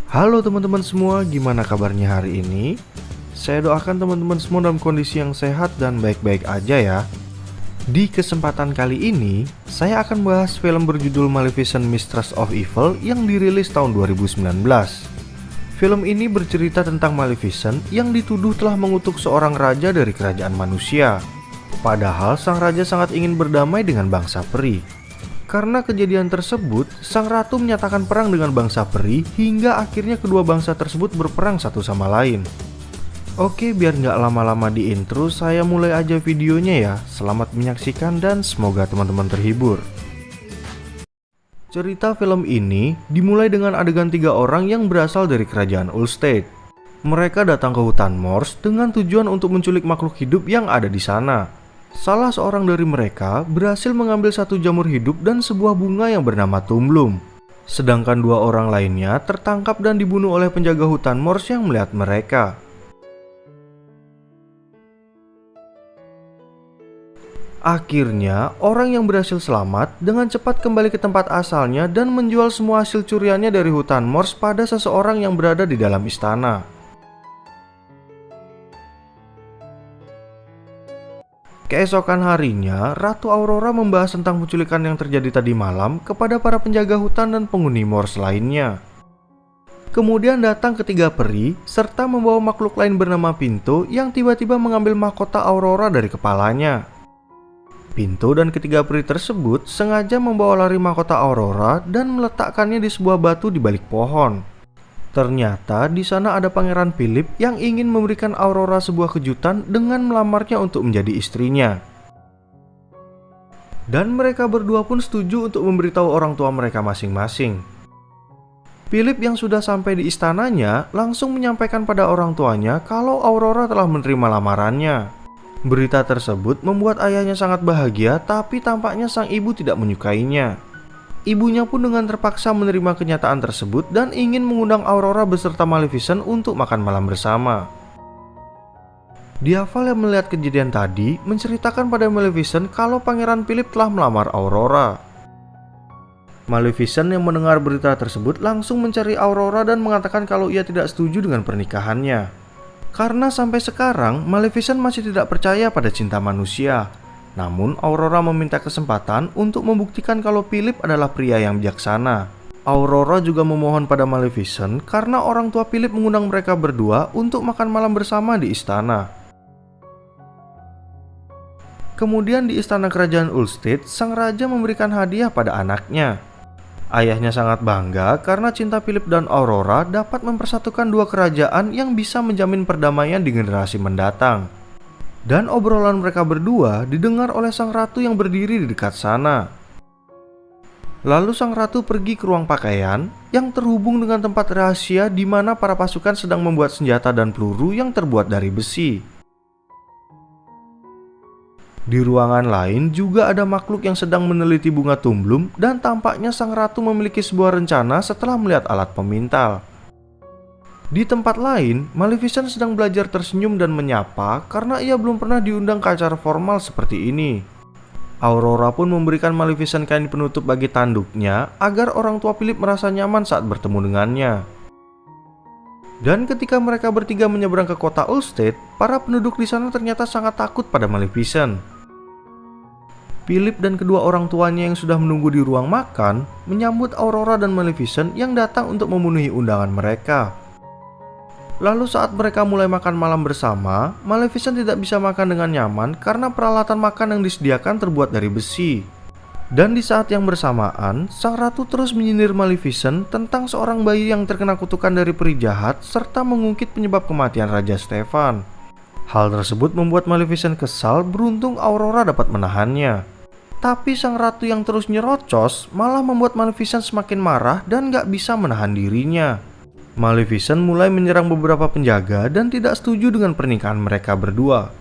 Halo teman-teman semua, gimana kabarnya hari ini? Saya doakan teman-teman semua dalam kondisi yang sehat dan baik-baik aja ya. Di kesempatan kali ini, saya akan bahas film berjudul Maleficent Mistress of Evil yang dirilis tahun 2019. Film ini bercerita tentang Maleficent yang dituduh telah mengutuk seorang raja dari kerajaan manusia. Padahal sang raja sangat ingin berdamai dengan bangsa peri. Karena kejadian tersebut, sang ratu menyatakan perang dengan bangsa peri hingga akhirnya kedua bangsa tersebut berperang satu sama lain. Oke, biar nggak lama-lama di intro, saya mulai aja videonya ya. Selamat menyaksikan dan semoga teman-teman terhibur. Cerita film ini dimulai dengan adegan 3 orang yang berasal dari kerajaan Ulstead. Mereka datang ke hutan Morse dengan tujuan untuk menculik makhluk hidup yang ada di sana. Salah seorang dari mereka berhasil mengambil satu jamur hidup dan sebuah bunga yang bernama Tumblum. Sedangkan 2 orang lainnya tertangkap dan dibunuh oleh penjaga hutan Morse yang melihat mereka. Akhirnya, orang yang berhasil selamat dengan cepat kembali ke tempat asalnya dan menjual semua hasil curiannya dari hutan Morse pada seseorang yang berada di dalam istana. Keesokan harinya, Ratu Aurora membahas tentang penculikan yang terjadi tadi malam kepada para penjaga hutan dan penghuni Morse lainnya. Kemudian datang ketiga peri, serta membawa makhluk lain bernama Pinto yang tiba-tiba mengambil mahkota Aurora dari kepalanya. Pinto dan ketiga peri tersebut sengaja membawa lari mahkota Aurora dan meletakkannya di sebuah batu di balik pohon. Ternyata di sana ada Pangeran Philip yang ingin memberikan Aurora sebuah kejutan dengan melamarnya untuk menjadi istrinya. Dan mereka berdua pun setuju untuk memberitahu orang tua mereka masing-masing. Philip yang sudah sampai di istananya langsung menyampaikan pada orang tuanya kalau Aurora telah menerima lamarannya. Berita tersebut membuat ayahnya sangat bahagia, tapi tampaknya sang ibu tidak menyukainya. Ibunya pun dengan terpaksa menerima kenyataan tersebut dan ingin mengundang Aurora beserta Maleficent untuk makan malam bersama. Diaval yang melihat kejadian tadi menceritakan pada Maleficent kalau Pangeran Philip telah melamar Aurora. Maleficent yang mendengar berita tersebut langsung mencari Aurora dan mengatakan kalau ia tidak setuju dengan pernikahannya. Karena sampai sekarang Maleficent masih tidak percaya pada cinta manusia. Namun Aurora meminta kesempatan untuk membuktikan kalau Philip adalah pria yang bijaksana. Aurora juga memohon pada Maleficent karena orang tua Philip mengundang mereka berdua untuk makan malam bersama di istana. Kemudian di istana kerajaan Ulstead, sang raja memberikan hadiah pada anaknya. Ayahnya sangat bangga karena cinta Philip dan Aurora dapat mempersatukan dua kerajaan yang bisa menjamin perdamaian di generasi mendatang. Dan obrolan mereka berdua didengar oleh sang ratu yang berdiri di dekat sana. Lalu sang ratu pergi ke ruang pakaian yang terhubung dengan tempat rahasia di mana para pasukan sedang membuat senjata dan peluru yang terbuat dari besi. Di ruangan lain juga ada makhluk yang sedang meneliti bunga Tumblum dan tampaknya sang ratu memiliki sebuah rencana setelah melihat alat pemintal. Di tempat lain, Maleficent sedang belajar tersenyum dan menyapa karena ia belum pernah diundang ke acara formal seperti ini. Aurora pun memberikan Maleficent kain penutup bagi tanduknya agar orang tua Philip merasa nyaman saat bertemu dengannya. Dan ketika mereka bertiga menyeberang ke kota Ulstead, para penduduk di sana ternyata sangat takut pada Maleficent. Philip dan kedua orang tuanya yang sudah menunggu di ruang makan menyambut Aurora dan Maleficent yang datang untuk memenuhi undangan mereka. Lalu saat mereka mulai makan malam bersama, Maleficent tidak bisa makan dengan nyaman karena peralatan makan yang disediakan terbuat dari besi. Dan di saat yang bersamaan, sang ratu terus menyindir Maleficent tentang seorang bayi yang terkena kutukan dari peri jahat serta mengungkit penyebab kematian Raja Stefan. Hal tersebut membuat Maleficent kesal, beruntung Aurora dapat menahannya. Tapi sang ratu yang terus nyerocos malah membuat Maleficent semakin marah dan gak bisa menahan dirinya. Maleficent mulai menyerang beberapa penjaga dan tidak setuju dengan pernikahan mereka berdua.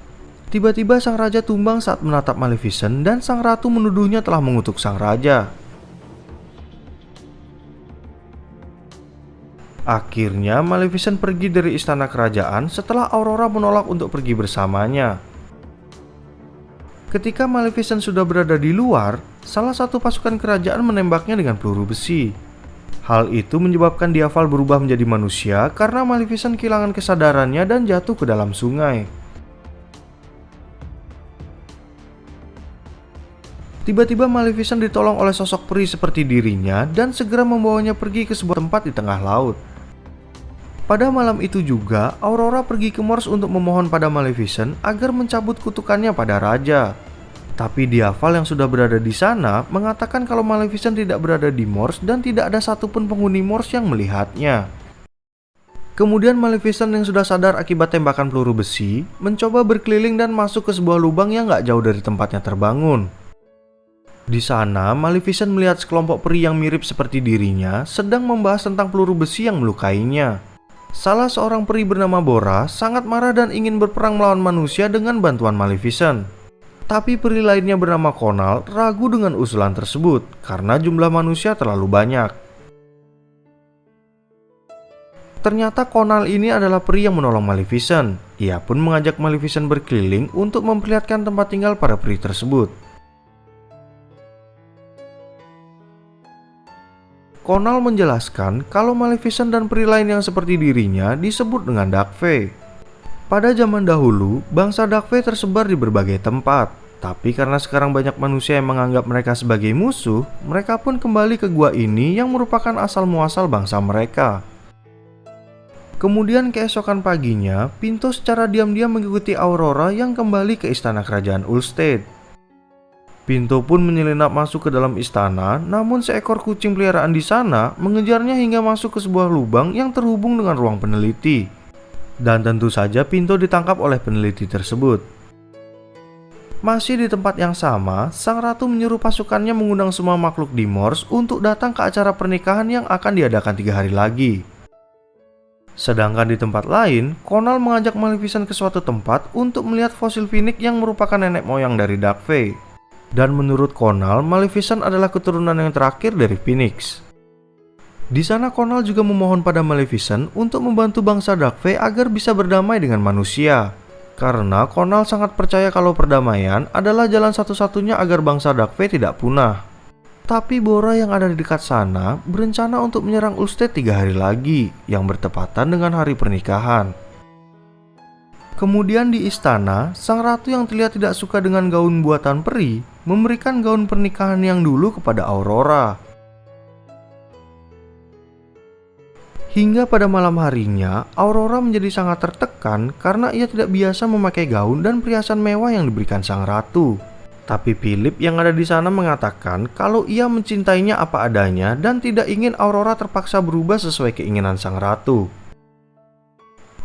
Tiba-tiba sang raja tumbang saat menatap Maleficent dan sang ratu menuduhnya telah mengutuk sang raja. Akhirnya Maleficent pergi dari istana kerajaan setelah Aurora menolak untuk pergi bersamanya. Ketika Maleficent sudah berada di luar, salah satu pasukan kerajaan menembaknya dengan peluru besi. Hal itu menyebabkan Diaval berubah menjadi manusia karena Maleficent kehilangan kesadarannya dan jatuh ke dalam sungai. Tiba-tiba Maleficent ditolong oleh sosok peri seperti dirinya dan segera membawanya pergi ke sebuah tempat di tengah laut. Pada malam itu juga, Aurora pergi ke Morse untuk memohon pada Maleficent agar mencabut kutukannya pada raja. Tapi Diaval yang sudah berada di sana mengatakan kalau Maleficent tidak berada di Morse dan tidak ada satupun penghuni Morse yang melihatnya. Kemudian Maleficent yang sudah sadar akibat tembakan peluru besi mencoba berkeliling dan masuk ke sebuah lubang yang gak jauh dari tempatnya terbangun. Di sana, Maleficent melihat sekelompok peri yang mirip seperti dirinya sedang membahas tentang peluru besi yang melukainya. Salah seorang peri bernama Bora sangat marah dan ingin berperang melawan manusia dengan bantuan Maleficent. Tapi peri lainnya bernama Conal ragu dengan usulan tersebut karena jumlah manusia terlalu banyak. Ternyata Conal ini adalah peri yang menolong Maleficent. Ia pun mengajak Maleficent berkeliling untuk memperlihatkan tempat tinggal para peri tersebut. Conal menjelaskan kalau Maleficent dan peri lain yang seperti dirinya disebut dengan Dark Fae. Pada zaman dahulu, bangsa Dark Fae tersebar di berbagai tempat. Tapi karena sekarang banyak manusia yang menganggap mereka sebagai musuh, mereka pun kembali ke gua ini yang merupakan asal-muasal bangsa mereka. Kemudian keesokan paginya, Pinto secara diam-diam mengikuti Aurora yang kembali ke istana kerajaan Ulstead. Pinto pun menyelinap masuk ke dalam istana, namun seekor kucing peliharaan di sana mengejarnya hingga masuk ke sebuah lubang yang terhubung dengan ruang peneliti. Dan tentu saja Pinto ditangkap oleh peneliti tersebut. Masih di tempat yang sama, sang ratu menyuruh pasukannya mengundang semua makhluk di Morse untuk datang ke acara pernikahan yang akan diadakan 3 hari lagi. Sedangkan di tempat lain, Conal mengajak Maleficent ke suatu tempat untuk melihat fosil Phoenix yang merupakan nenek moyang dari Dark Fae. Dan menurut Conal, Maleficent adalah keturunan yang terakhir dari Phoenix. Di sana Conal juga memohon pada Maleficent untuk membantu bangsa Dark Fae agar bisa berdamai dengan manusia. Karena Conal sangat percaya kalau perdamaian adalah jalan satu-satunya agar bangsa Dark Fae tidak punah. Tapi Bora yang ada di dekat sana berencana untuk menyerang Ulstead 3 hari lagi, yang bertepatan dengan hari pernikahan. Kemudian di istana, sang ratu yang terlihat tidak suka dengan gaun buatan peri memberikan gaun pernikahan yang dulu kepada Aurora. Hingga pada malam harinya, Aurora menjadi sangat tertekan karena ia tidak biasa memakai gaun dan perhiasan mewah yang diberikan sang ratu. Tapi Philip yang ada di sana mengatakan kalau ia mencintainya apa adanya dan tidak ingin Aurora terpaksa berubah sesuai keinginan sang ratu.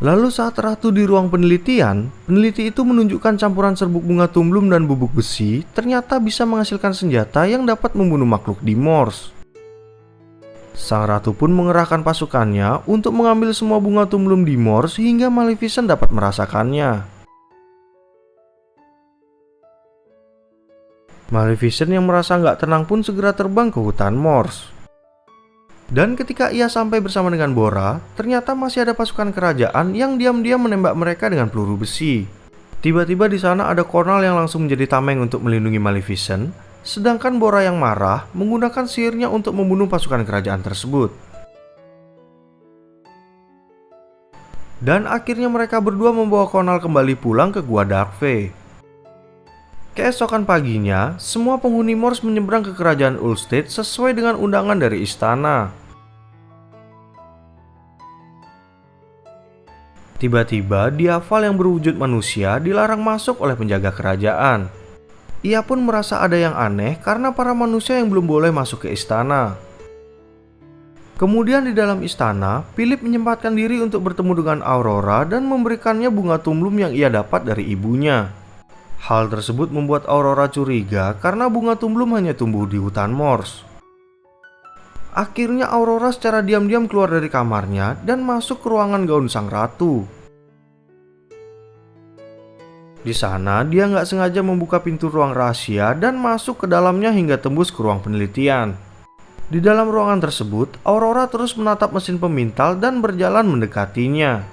Lalu saat ratu di ruang penelitian, peneliti itu menunjukkan campuran serbuk bunga tumblum dan bubuk besi ternyata bisa menghasilkan senjata yang dapat membunuh makhluk di Morse. Sang ratu pun mengerahkan pasukannya untuk mengambil semua bunga tumblum di Morse hingga Maleficent dapat merasakannya. Maleficent yang merasa nggak tenang pun segera terbang ke hutan Morse. Dan ketika ia sampai bersama dengan Bora, ternyata masih ada pasukan kerajaan yang diam-diam menembak mereka dengan peluru besi. Tiba-tiba di sana ada Conal yang langsung menjadi tameng untuk melindungi Maleficent. Sedangkan Bora yang marah menggunakan sihirnya untuk membunuh pasukan kerajaan tersebut. Dan akhirnya mereka berdua membawa Conal kembali pulang ke gua Dark Fae. Keesokan paginya, semua penghuni Morse menyeberang ke kerajaan Ulstead sesuai dengan undangan dari istana. Tiba-tiba, Diaval yang berwujud manusia dilarang masuk oleh penjaga kerajaan. Ia pun merasa ada yang aneh karena para manusia yang belum boleh masuk ke istana. Kemudian di dalam istana, Philip menyempatkan diri untuk bertemu dengan Aurora dan memberikannya bunga tumblum yang ia dapat dari ibunya. Hal tersebut membuat Aurora curiga karena bunga tumblum hanya tumbuh di hutan Morse. Akhirnya Aurora secara diam-diam keluar dari kamarnya dan masuk ke ruangan gaun sang ratu. Di sana, dia nggak sengaja membuka pintu ruang rahasia dan masuk ke dalamnya hingga tembus ke ruang penelitian. Di dalam ruangan tersebut, Aurora terus menatap mesin pemintal dan berjalan mendekatinya.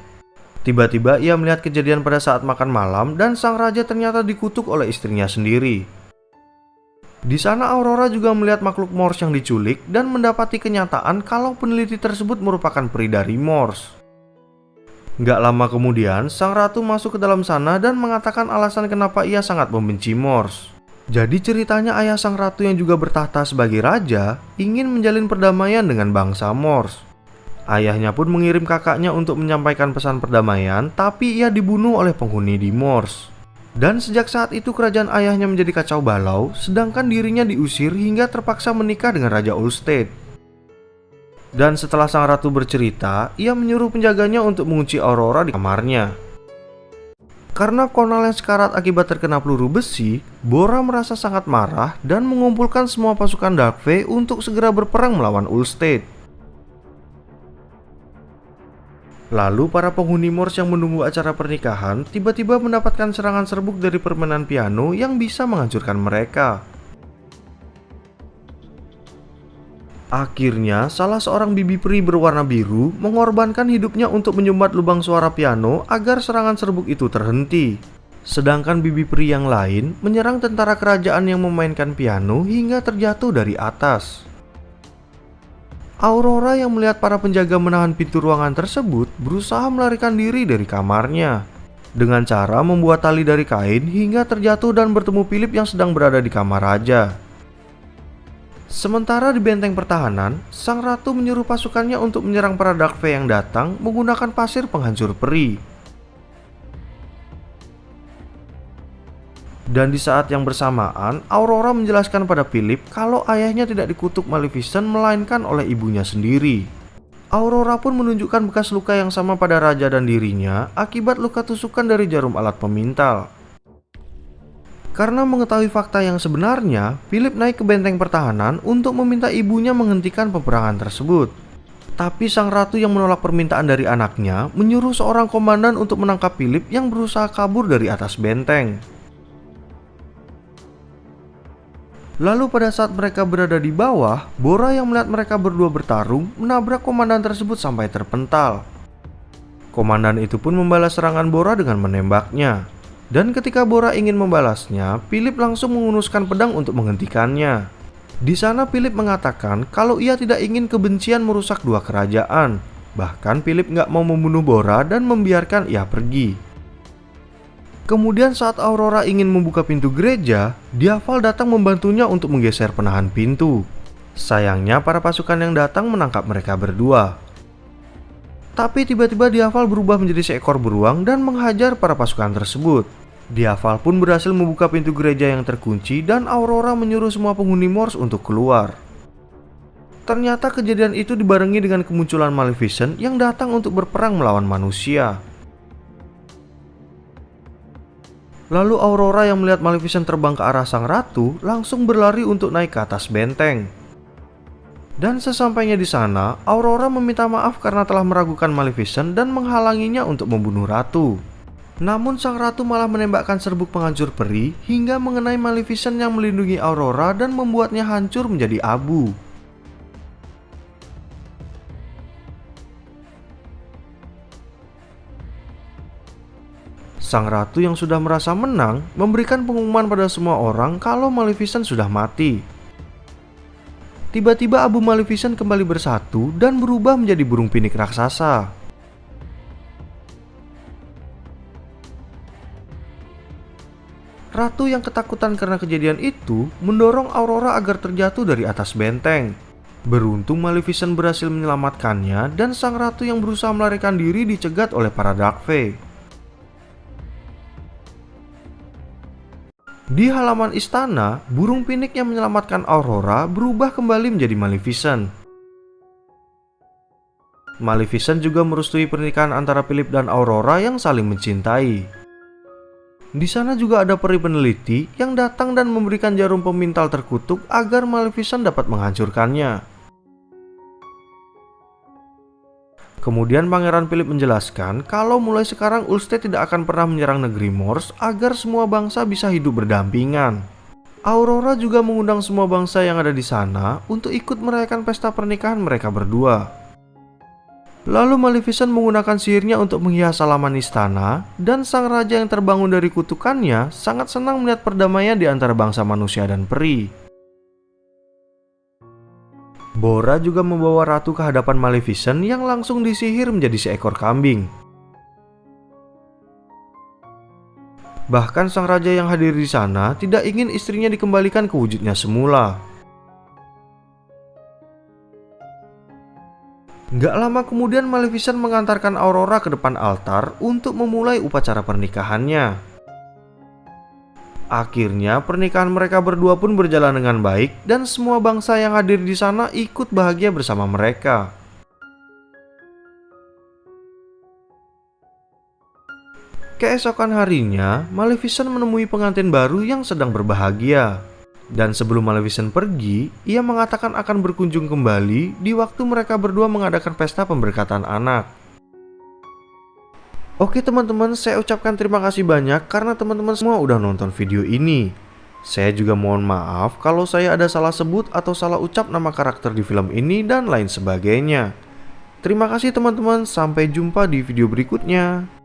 Tiba-tiba ia melihat kejadian pada saat makan malam dan sang raja ternyata dikutuk oleh istrinya sendiri. Di sana Aurora juga melihat makhluk Morse yang diculik dan mendapati kenyataan kalau peneliti tersebut merupakan peri dari Morse. Nggak lama kemudian, sang ratu masuk ke dalam sana dan mengatakan alasan kenapa ia sangat membenci Morse. Jadi ceritanya ayah sang ratu yang juga bertahta sebagai raja ingin menjalin perdamaian dengan bangsa Morse. Ayahnya pun mengirim kakaknya untuk menyampaikan pesan perdamaian, tapi ia dibunuh oleh penghuni di Morse. Dan sejak saat itu kerajaan ayahnya menjadi kacau balau, sedangkan dirinya diusir hingga terpaksa menikah dengan Raja Ulstead. Dan setelah sang ratu bercerita, ia menyuruh penjaganya untuk mengunci Aurora di kamarnya. Karena Conal yang sekarat akibat terkena peluru besi, Bora merasa sangat marah dan mengumpulkan semua pasukan Dark Fae untuk segera berperang melawan Ulstead. Lalu para penghuni Morse yang menunggu acara pernikahan tiba-tiba mendapatkan serangan serbuk dari permainan piano yang bisa menghancurkan mereka. Akhirnya, salah seorang bibi peri berwarna biru mengorbankan hidupnya untuk menyumbat lubang suara piano agar serangan serbuk itu terhenti. Sedangkan bibi peri yang lain menyerang tentara kerajaan yang memainkan piano hingga terjatuh dari atas. Aurora yang melihat para penjaga menahan pintu ruangan tersebut berusaha melarikan diri dari kamarnya dengan cara membuat tali dari kain hingga terjatuh dan bertemu Philip yang sedang berada di kamar raja. Sementara di benteng pertahanan, sang ratu menyuruh pasukannya untuk menyerang para Dark Fae yang datang menggunakan pasir penghancur peri. Dan di saat yang bersamaan, Aurora menjelaskan pada Philip kalau ayahnya tidak dikutuk Maleficent melainkan oleh ibunya sendiri. Aurora pun menunjukkan bekas luka yang sama pada raja dan dirinya akibat luka tusukan dari jarum alat pemintal. Karena mengetahui fakta yang sebenarnya, Philip naik ke benteng pertahanan untuk meminta ibunya menghentikan peperangan tersebut. Tapi sang ratu yang menolak permintaan dari anaknya menyuruh seorang komandan untuk menangkap Philip yang berusaha kabur dari atas benteng. Lalu pada saat mereka berada di bawah, Bora yang melihat mereka berdua bertarung menabrak komandan tersebut sampai terpental. Komandan itu pun membalas serangan Bora dengan menembaknya. Dan ketika Bora ingin membalasnya, Philip langsung menghunuskan pedang untuk menghentikannya. Di sana Philip mengatakan kalau ia tidak ingin kebencian merusak dua kerajaan. Bahkan Philip nggak mau membunuh Bora dan membiarkan ia pergi. Kemudian saat Aurora ingin membuka pintu gereja, Diaval datang membantunya untuk menggeser penahan pintu. Sayangnya para pasukan yang datang menangkap mereka berdua. Tapi tiba-tiba Diaval berubah menjadi seekor beruang dan menghajar para pasukan tersebut. Diaval pun berhasil membuka pintu gereja yang terkunci dan Aurora menyuruh semua penghuni Morse untuk keluar. Ternyata kejadian itu dibarengi dengan kemunculan Maleficent yang datang untuk berperang melawan manusia. Lalu Aurora yang melihat Maleficent terbang ke arah sang ratu langsung berlari untuk naik ke atas benteng. Dan sesampainya di sana, Aurora meminta maaf karena telah meragukan Maleficent dan menghalanginya untuk membunuh ratu. Namun sang ratu malah menembakkan serbuk penghancur peri hingga mengenai Maleficent yang melindungi Aurora dan membuatnya hancur menjadi abu. Sang ratu yang sudah merasa menang memberikan pengumuman pada semua orang kalau Maleficent sudah mati. Tiba-tiba abu Maleficent kembali bersatu dan berubah menjadi burung pinik raksasa. Ratu yang ketakutan karena kejadian itu mendorong Aurora agar terjatuh dari atas benteng. Beruntung Maleficent berhasil menyelamatkannya dan sang ratu yang berusaha melarikan diri dicegat oleh para Dark Fae. Di halaman istana, burung pinik yang menyelamatkan Aurora berubah kembali menjadi Maleficent. Maleficent juga merestui pernikahan antara Philip dan Aurora yang saling mencintai. Di sana juga ada peri peneliti yang datang dan memberikan jarum pemintal terkutuk agar Maleficent dapat menghancurkannya. Kemudian Pangeran Philip menjelaskan kalau mulai sekarang Ulstead tidak akan pernah menyerang negeri Morse agar semua bangsa bisa hidup berdampingan. Aurora juga mengundang semua bangsa yang ada di sana untuk ikut merayakan pesta pernikahan mereka berdua. Lalu Maleficent menggunakan sihirnya untuk menghias halaman istana, dan sang raja yang terbangun dari kutukannya sangat senang melihat perdamaian di antara bangsa manusia dan peri. Bora juga membawa ratu ke hadapan Maleficent yang langsung disihir menjadi seekor kambing. Bahkan sang raja yang hadir di sana tidak ingin istrinya dikembalikan ke wujudnya semula. Gak lama kemudian Maleficent mengantarkan Aurora ke depan altar untuk memulai upacara pernikahannya. Akhirnya pernikahan mereka berdua pun berjalan dengan baik dan semua bangsa yang hadir di sana ikut bahagia bersama mereka. Keesokan harinya, Maleficent menemui pengantin baru yang sedang berbahagia. Dan sebelum Maleficent pergi, ia mengatakan akan berkunjung kembali di waktu mereka berdua mengadakan pesta pemberkatan anak. Oke teman-teman, saya ucapkan terima kasih banyak karena teman-teman semua udah nonton video ini. Saya juga mohon maaf kalau saya ada salah sebut atau salah ucap nama karakter di film ini dan lain sebagainya. Terima kasih teman-teman, sampai jumpa di video berikutnya.